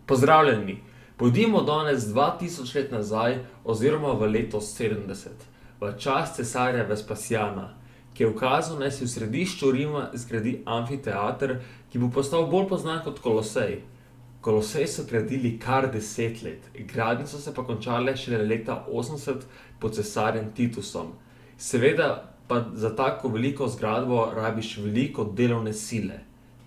Pozdravljeni! Pojdimo danes 2000 let nazaj oziroma v leto 70, v čas cesarja Vespasiana, ki je ukazal, naj si v središču Rima zgradi amfiteater, ki bo postal bolj poznan kot Kolosej. Kolosej so gradili kar 10 let, gradnje so se pa končale šele leta 80 pod cesarjem Titusom. Seveda pa za tako veliko zgradbo rabiš veliko delovne sile.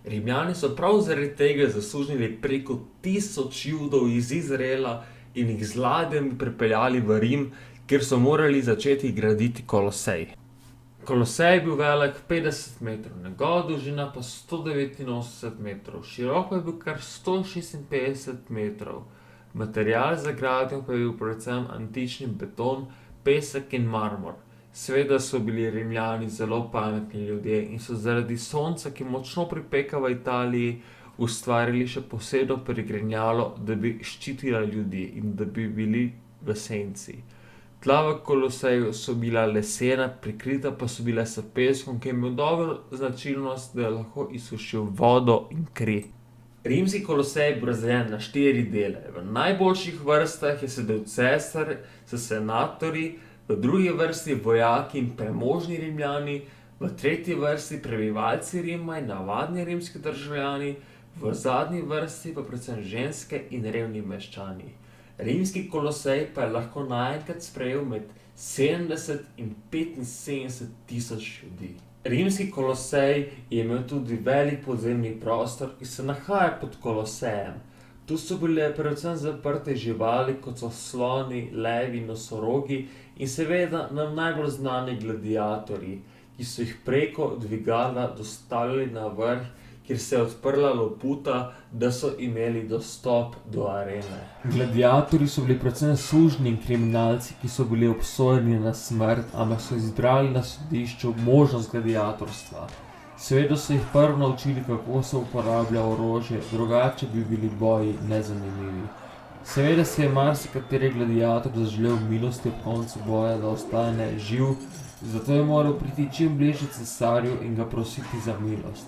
Rimljani so prav zaradi tega zasužnjili preko 1000 Judov iz Izraela in jih z ladjami pripeljali v Rim, kjer so morali začeti graditi Kolosej. Kolosej je bil velik 50 metrov, njegova dolžina pa 189 metrov, široko je bil kar 156 metrov. Material za gradnjo pa je bil predvsem antični beton, pesek in marmor. Seveda so bili Rimljani zelo pametni ljudje in so zaradi sonca, ki močno pripeka v Italiji, ustvarili še posebno pregrinjalo, da bi ščitila ljudi in da bi bili v senci. Tla v Koloseju so bila lesena, prikrita pa so bile s peskom, ki je imel dobro značilnost, da je lahko izsušil vodo in kri. Rimski Kolosej je bil razdeljen na 4 dele. V najboljših vrstah je sedel cesar s senatorji, v drugi vrsti vojaki in premožni Rimljani, v tretji vrsti prebivalci Rima in navadni rimski državljani, v zadnji vrsti pa predvsem ženske in revni meščani. Rimski Kolosej pa je lahko naenkrat sprejel med 70 in 75 tisoč ljudi. Rimski Kolosej je imel tudi velik podzemni prostor, ki se nahaja pod Kolosejem. Tu so bile predvsem zaprte živali, kot so sloni, levi, nosorogi in seveda nam najbolj znani gladiatorji, ki so jih preko dvigala dostavljali na vrh, kjer se je odprla loputa, da so imeli dostop do arene. Gladiatorji so bili predvsem sužnji in kriminalci, ki so bili obsojeni na smrt, ampak so izbrali na sodišču možnost gladiatorstva. Seveda so jih prvo naučili, kako se uporablja orožje, drugače bi bili boji nezanimivi. Seveda se je marsikateri gladiator zaželel milosti ob koncu boja, da ostane živ, zato je moral priti čim bližje cesarju in ga prositi za milost.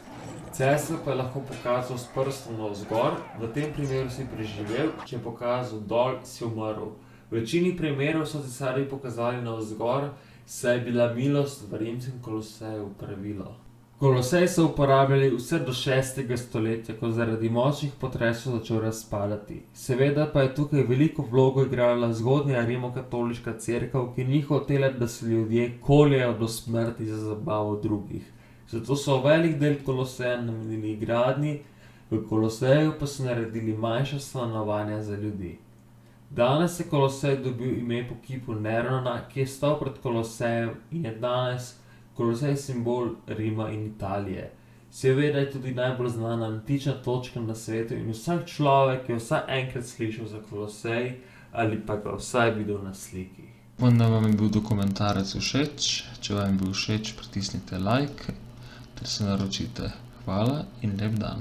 Cesar pa je lahko pokazal s prstom navzgor, v tem primeru si preživel, če je pokazal dol, si umrl. V večini primerov so cesarji pokazali navzgor, saj je bila milost v rimskem Koloseju pravilo. Kolosej so uporabljali vse do 6. stoletja, ko zaradi močnih potresov začel razpadati. Seveda pa je tukaj veliko vlogo igrala zgodnja rimokatoliška cerkev, ki ni hotela, da se ljudje koljejo do smrti za zabavo drugih. Zato so velik del Koloseja namenili gradnji, v Koloseju pa so naredili manjša stanovanja za ljudi. Danes je Kolosej dobil ime po kipu Nerona, ki je stal pred Kolosejem in je danes Kolosej simbol Rima in Italije. Seveda je tudi najbolj znana antična točka na svetu in vsak človek je vsaj enkrat slišal za Kolosej ali pa ga vsaj videl na sliki. Upam, da vam je bil dokumentarec všeč. Če vam je bil všeč, pritisnite like ter se naročite. Hvala in lep dan.